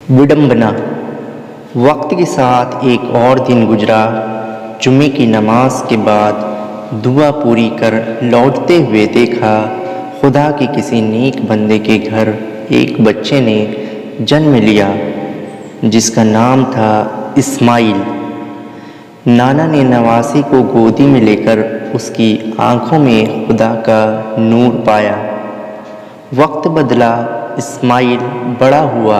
विडंबना। वक्त के साथ एक और दिन गुजरा। जुमे की नमाज के बाद दुआ पूरी कर लौटते हुए देखा, खुदा के किसी नेक बंदे के घर एक बच्चे ने जन्म लिया जिसका नाम था इस्माइल। नाना ने नवासी को गोदी में लेकर उसकी आंखों में खुदा का नूर पाया। वक्त बदला, इस्माइल बड़ा हुआ।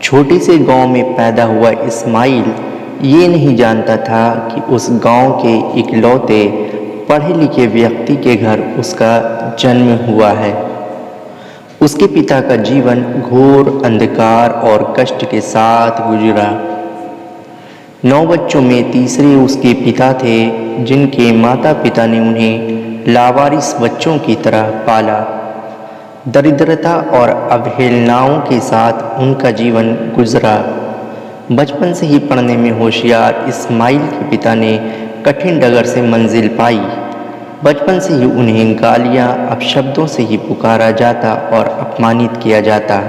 छोटे से गांव में पैदा हुआ इस्माइल ये नहीं जानता था कि उस गांव के इकलौते पढ़े लिखे व्यक्ति के घर उसका जन्म हुआ है। उसके पिता का जीवन घोर अंधकार और कष्ट के साथ गुजरा। 9 बच्चों में तीसरे उसके पिता थे, जिनके माता पिता ने उन्हें लावारिस बच्चों की तरह पाला। दरिद्रता और अवहेलनाओं के साथ उनका जीवन गुजरा। बचपन से ही पढ़ने में होशियार इस्माइल के पिता ने कठिन डगर से मंजिल पाई। बचपन से ही उन्हें गालियाँ, अपशब्दों से ही पुकारा जाता और अपमानित किया जाता।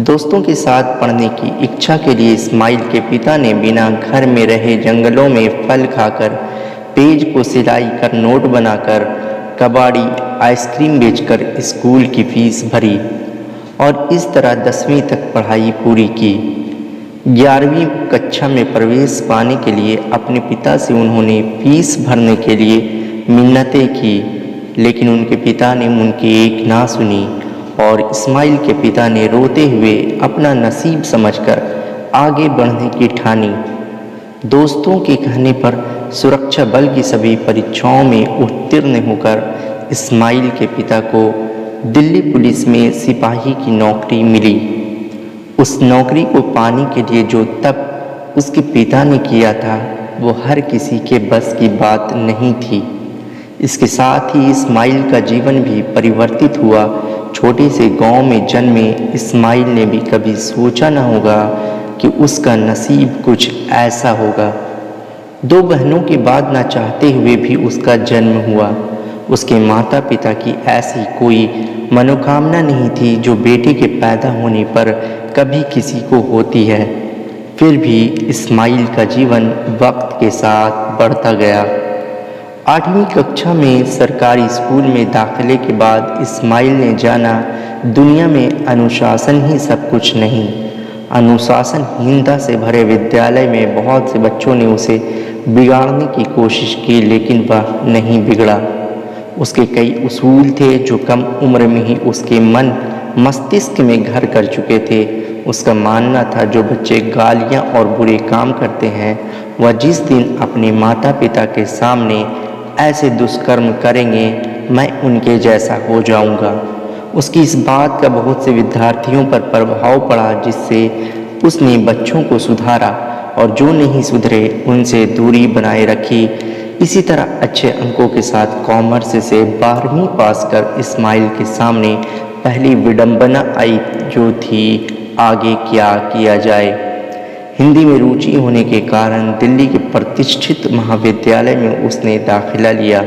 दोस्तों के साथ पढ़ने की इच्छा के लिए इस्माइल के पिता ने बिना घर में रहे जंगलों में फल खाकर, पेज को सिलाई कर नोट बनाकर, कबाड़ी आइसक्रीम बेचकर स्कूल की फीस भरी और इस तरह 10वीं तक पढ़ाई पूरी की। 11वीं कक्षा में प्रवेश पाने के लिए अपने पिता से उन्होंने फीस भरने के लिए मिन्नतें की, लेकिन उनके पिता ने उनकी एक ना सुनी और इस्माइल के पिता ने रोते हुए अपना नसीब समझकर आगे बढ़ने की ठानी। दोस्तों के कहने पर सुरक्षा बल की सभी परीक्षाओं में उत्तीर्ण होकर इस्माइल के पिता को दिल्ली पुलिस में सिपाही की नौकरी मिली। उस नौकरी को पाने के लिए जो तप उसके पिता ने किया था वो हर किसी के बस की बात नहीं थी। इसके साथ ही इस्माइल का जीवन भी परिवर्तित हुआ। छोटे से गांव में जन्मे इस्माइल ने भी कभी सोचा न होगा कि उसका नसीब कुछ ऐसा होगा। 2 बहनों के बाद न चाहते हुए भी उसका जन्म हुआ। उसके माता पिता की ऐसी कोई मनोकामना नहीं थी जो बेटे के पैदा होने पर कभी किसी को होती है। फिर भी इस्माइल का जीवन वक्त के साथ बढ़ता गया। 8वीं कक्षा में सरकारी स्कूल में दाखिले के बाद इस्माइल ने जाना दुनिया में अनुशासन ही सब कुछ नहीं। अनुशासनहीनता से भरे विद्यालय में बहुत से बच्चों ने उसे बिगाड़ने की कोशिश की, लेकिन वह नहीं बिगड़ा। उसके कई उसूल थे जो कम उम्र में ही उसके मन मस्तिष्क में घर कर चुके थे। उसका मानना था जो बच्चे गालियाँ और बुरे काम करते हैं वह जिस दिन अपने माता पिता के सामने ऐसे दुष्कर्म करेंगे मैं उनके जैसा हो जाऊंगा। उसकी इस बात का बहुत से विद्यार्थियों पर प्रभाव पड़ा, जिससे उसने बच्चों को सुधारा और जो नहीं सुधरे उनसे दूरी बनाए रखी। इसी तरह अच्छे अंकों के साथ कॉमर्स से 12वीं पास कर इस्माइल के सामने पहली विडंबना आई, जो थी आगे क्या किया जाए। हिंदी में रुचि होने के कारण दिल्ली के प्रतिष्ठित महाविद्यालय में उसने दाखिला लिया।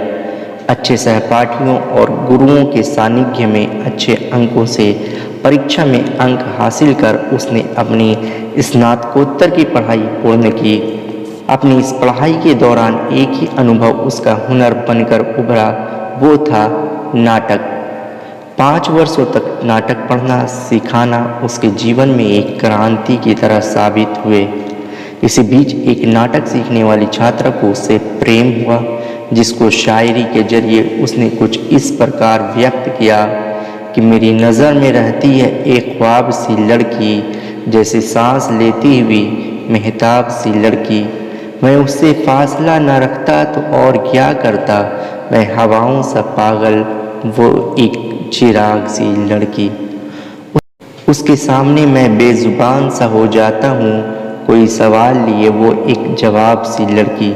अच्छे सहपाठियों और गुरुओं के सानिध्य में अच्छे अंकों से परीक्षा में अंक हासिल कर उसने अपनी स्नातकोत्तर की पढ़ाई पूर्ण की। अपनी इस पढ़ाई के दौरान एक ही अनुभव उसका हुनर बनकर उभरा, वो था नाटक। 5 वर्षों तक नाटक पढ़ना सिखाना उसके जीवन में एक क्रांति की तरह साबित हुए। इसी बीच एक नाटक सीखने वाली छात्रा को उससे प्रेम हुआ, जिसको शायरी के जरिए उसने कुछ इस प्रकार व्यक्त किया कि मेरी नज़र में रहती है एक ख्वाब सी लड़की, जैसे सांस लेती हुई मेहताब सी लड़की। मैं उससे फासला न रखता तो और क्या करता, मैं हवाओं सा पागल, वो एक चिराग सी लड़की। उसके सामने मैं बेजुबान सा हो जाता हूँ, कोई सवाल लिए वो एक जवाब सी लड़की।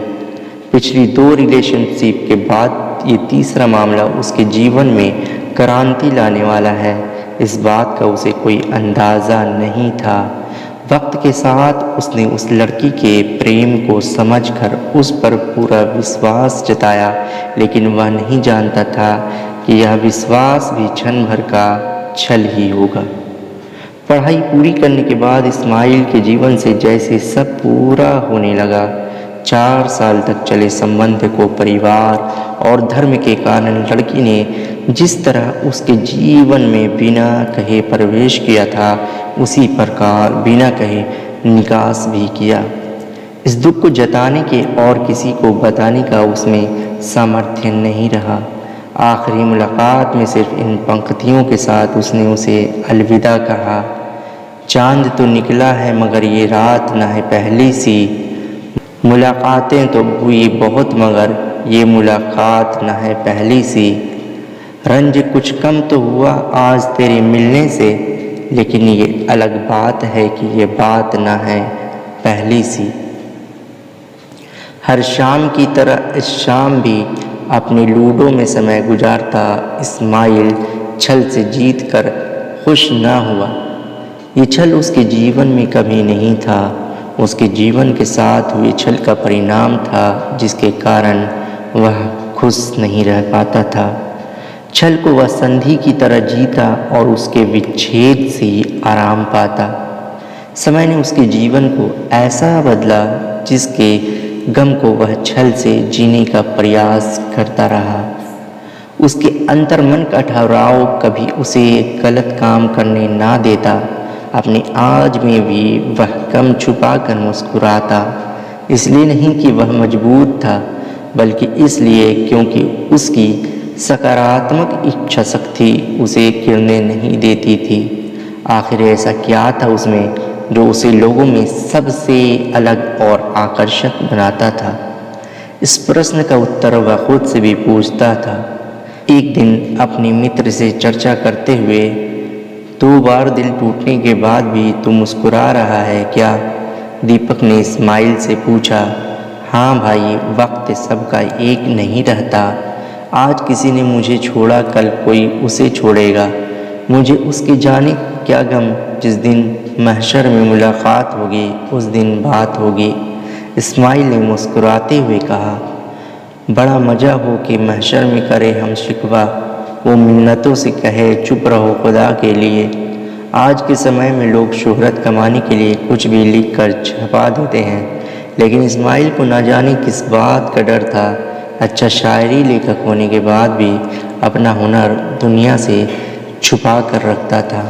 पिछली 2 रिलेशनशिप के बाद ये तीसरा मामला उसके जीवन में क्रांति लाने वाला है। इस बात का उसे कोई अंदाज़ा नहीं था। वक्त के साथ उसने उस लड़की के प्रेम को समझकर उस पर पूरा विश्वास जताया, लेकिन वह नहीं जानता था कि यह विश्वास भी क्षण भर का छल ही होगा। पढ़ाई पूरी करने के बाद इस्माइल के जीवन से जैसे सब पूरा होने लगा। 4 साल तक चले संबंध को परिवार और धर्म के कारण लड़की ने जिस तरह उसके जीवन में बिना कहे प्रवेश किया था, उसी प्रकार बिना कहे निकास भी किया। इस दुख को जताने के और किसी को बताने का उसमें सामर्थ्य नहीं रहा। आखिरी मुलाकात में सिर्फ इन पंक्तियों के साथ उसने उसे अलविदा कहा। चांद तो निकला है मगर ये रात न है पहली सी, मुलाकातें तो हुई बहुत मगर ये मुलाकात न है पहली सी। रंज कुछ कम तो हुआ आज तेरे मिलने से, लेकिन ये अलग बात है कि ये बात न है पहली सी। हर शाम की तरह इस शाम भी अपने लूडो में समय गुजारता इस्माइल छल से जीत कर खुश न हुआ। ये छल उसके जीवन में कभी नहीं था, उसके जीवन के साथ हुए छल का परिणाम था, जिसके कारण वह खुश नहीं रह पाता था। छल को वह संधि की तरह जीता और उसके विच्छेद से ही आराम पाता। समय ने उसके जीवन को ऐसा बदला जिसके गम को वह छल से जीने का प्रयास करता रहा। उसके अंतर्मन का ठहराव कभी उसे गलत काम करने ना देता। अपने आज में भी वह गम छुपा कर मुस्कुराता, इसलिए नहीं कि वह मजबूत था, बल्कि इसलिए क्योंकि उसकी सकारात्मक इच्छा शक्ति उसे गिरने नहीं देती थी। आखिर ऐसा क्या था उसमें जो उसे लोगों में सबसे अलग और आकर्षक बनाता था? इस प्रश्न का उत्तर वह खुद से भी पूछता था। एक दिन अपने मित्र से चर्चा करते हुए, 2 बार दिल टूटने के बाद भी तू मुस्कुरा रहा है क्या? दीपक ने इस्माइल से पूछा। हाँ भाई, वक्त सबका एक नहीं रहता। आज किसी ने मुझे छोड़ा, कल कोई उसे छोड़ेगा। मुझे उसके जाने क्या गम, जिस दिन महशर में मुलाकात होगी उस दिन बात होगी। इस्माइल ने मुस्कुराते हुए कहा। बड़ा मज़ा हो कि महशर में करे हम शिकवा, वो मिन्नतों से कहे चुप रहो खुदा के लिए। आज के समय में लोग शोहरत कमाने के लिए कुछ भी लिख कर छपा देते हैं, लेकिन इस्माइल को न जाने किस बात का डर था। अच्छा शायरी लेखक होने के बाद भी अपना हुनर दुनिया से छुपा कर रखता था।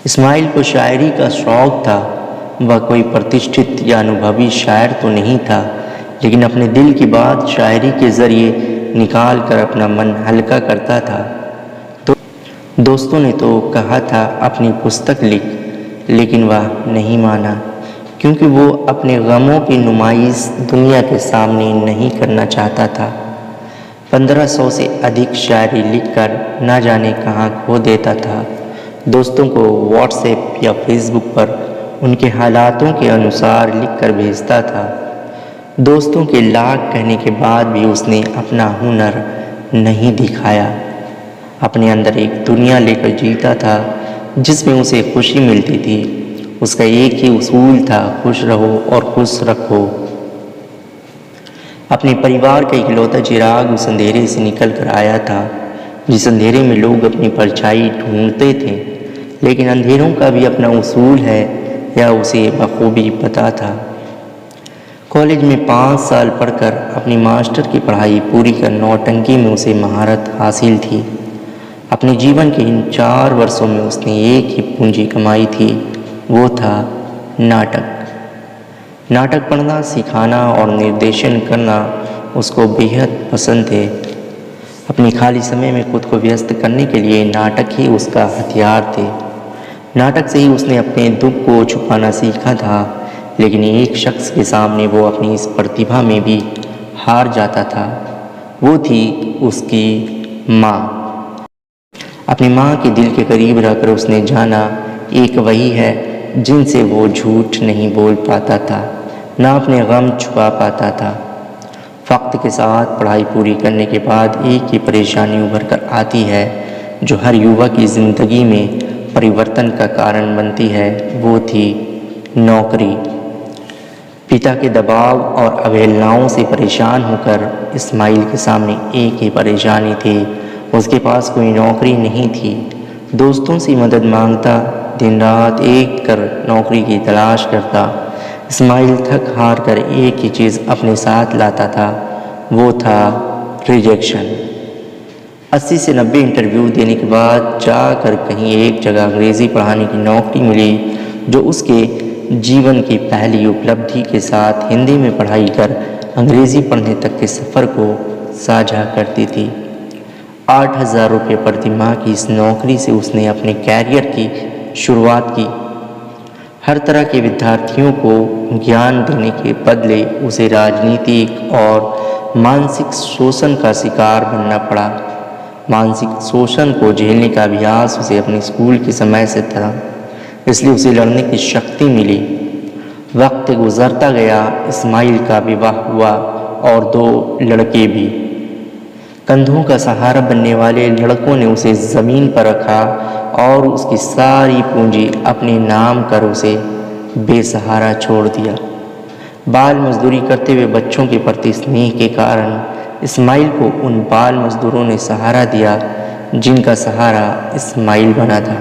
इस्माइल को शायरी का शौक़ था। वह कोई प्रतिष्ठित या अनुभवी शायर तो नहीं था, लेकिन अपने दिल की बात शायरी के ज़रिए निकाल कर अपना मन हल्का करता था। तो दोस्तों ने तो कहा था अपनी पुस्तक लिख, लेकिन वह नहीं माना, क्योंकि वो अपने गमों की नुमाइश दुनिया के सामने नहीं करना चाहता था। 1500 से अधिक शायरी लिखकर न जाने कहाँ खो देता था। दोस्तों को व्हाट्सएप या फेसबुक पर उनके हालातों के अनुसार लिखकर भेजता था। दोस्तों के लाख कहने के बाद भी उसने अपना हुनर नहीं दिखाया। अपने अंदर एक दुनिया लेकर जीता था जिसमें उसे खुशी मिलती थी। उसका एक ही उसूल था, खुश रहो और खुश रखो। अपने परिवार का इकलौता चिराग उस अंधेरे से निकल कर आया था, जिस अंधेरे में लोग अपनी परछाई ढूंढते थे। लेकिन अंधेरों का भी अपना उसूल है, यह उसे बखूबी पता था। कॉलेज में 5 साल पढ़कर अपनी मास्टर की पढ़ाई पूरी कर नौटंकी में उसे महारत हासिल थी। अपने जीवन के इन 4 वर्षों में उसने एक ही पूंजी कमाई थी, वो था नाटक। नाटक पढ़ना, सिखाना और निर्देशन करना उसको बेहद पसंद थे। अपने खाली समय में खुद को व्यस्त करने के लिए नाटक ही उसका हथियार थे। नाटक से ही उसने अपने दुख को छुपाना सीखा था, लेकिन एक शख्स के सामने वो अपनी इस प्रतिभा में भी हार जाता था। वो थी उसकी माँ। अपनी माँ के दिल के करीब रहकर उसने जाना एक वही है जिनसे वो झूठ नहीं बोल पाता था, ना अपने गम छुपा पाता था। वक्त के साथ पढ़ाई पूरी करने के बाद एक ही परेशानी उभर कर आती है जो हर युवा की ज़िंदगी में परिवर्तन का कारण बनती है, वो थी नौकरी। पिता के दबाव और अवहेलनाओं से परेशान होकर इस्माइल के सामने एक ही परेशानी थी, उसके पास कोई नौकरी नहीं थी। दोस्तों से मदद मांगता, दिन रात एक कर नौकरी की तलाश करता। इस्माइल थक हार कर एक ही चीज़ अपने साथ लाता था, वो था रिजेक्शन। 80 से 90 इंटरव्यू देने के बाद जाकर कहीं एक जगह अंग्रेज़ी पढ़ाने की नौकरी मिली, जो उसके जीवन की पहली उपलब्धि के साथ हिंदी में पढ़ाई कर अंग्रेज़ी पढ़ने तक के सफ़र को साझा करती थी। 8,000 रुपये प्रति माह की इस नौकरी से उसने अपने कैरियर की शुरुआत की। हर तरह के विद्यार्थियों को ज्ञान देने के बदले उसे राजनीतिक और मानसिक शोषण का शिकार बनना पड़ा। मानसिक शोषण को झेलने का अभ्यास उसे अपने स्कूल के समय से था, इसलिए उसे लड़ने की शक्ति मिली। वक्त गुजरता गया, इस्माइल का विवाह हुआ और 2 लड़के भी। कंधों का सहारा बनने वाले लड़कों ने उसे ज़मीन पर रखा और उसकी सारी पूंजी अपने नाम कर उसे बेसहारा छोड़ दिया। बाल मजदूरी करते हुए बच्चों के प्रति स्नेह के कारण इस्माइल को उन बाल मजदूरों ने सहारा दिया जिनका सहारा इस्माइल बना था।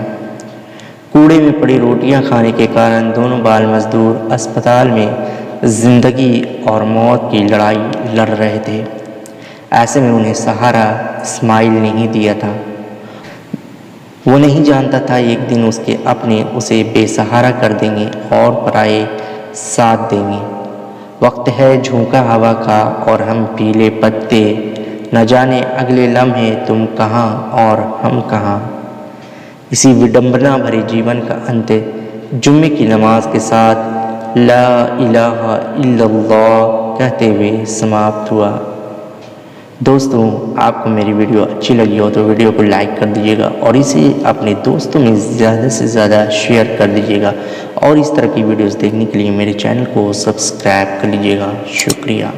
कूड़े में पड़ी रोटियां खाने के कारण दोनों बाल मजदूर अस्पताल में ज़िंदगी और मौत की लड़ाई लड़ रहे थे। ऐसे में उन्हें सहारा इस्माइल ने ही दिया था। वो नहीं जानता था एक दिन उसके अपने उसे बेसहारा कर देंगे और पराए साथ देंगे। वक्त है झोंका हवा का और हम पीले पत्ते, न जाने अगले लम्हे तुम कहाँ और हम कहाँ। इसी विडंबना भरे जीवन का अंत जुम्मे की नमाज के साथ ला इलाहा इल्लल्लाह कहते हुए समाप्त हुआ। दोस्तों, आपको मेरी वीडियो अच्छी लगी हो तो वीडियो को लाइक कर दीजिएगा और इसे अपने दोस्तों में ज़्यादा से ज़्यादा शेयर कर दीजिएगा और इस तरह की वीडियोस देखने के लिए मेरे चैनल को सब्सक्राइब कर लीजिएगा। शुक्रिया।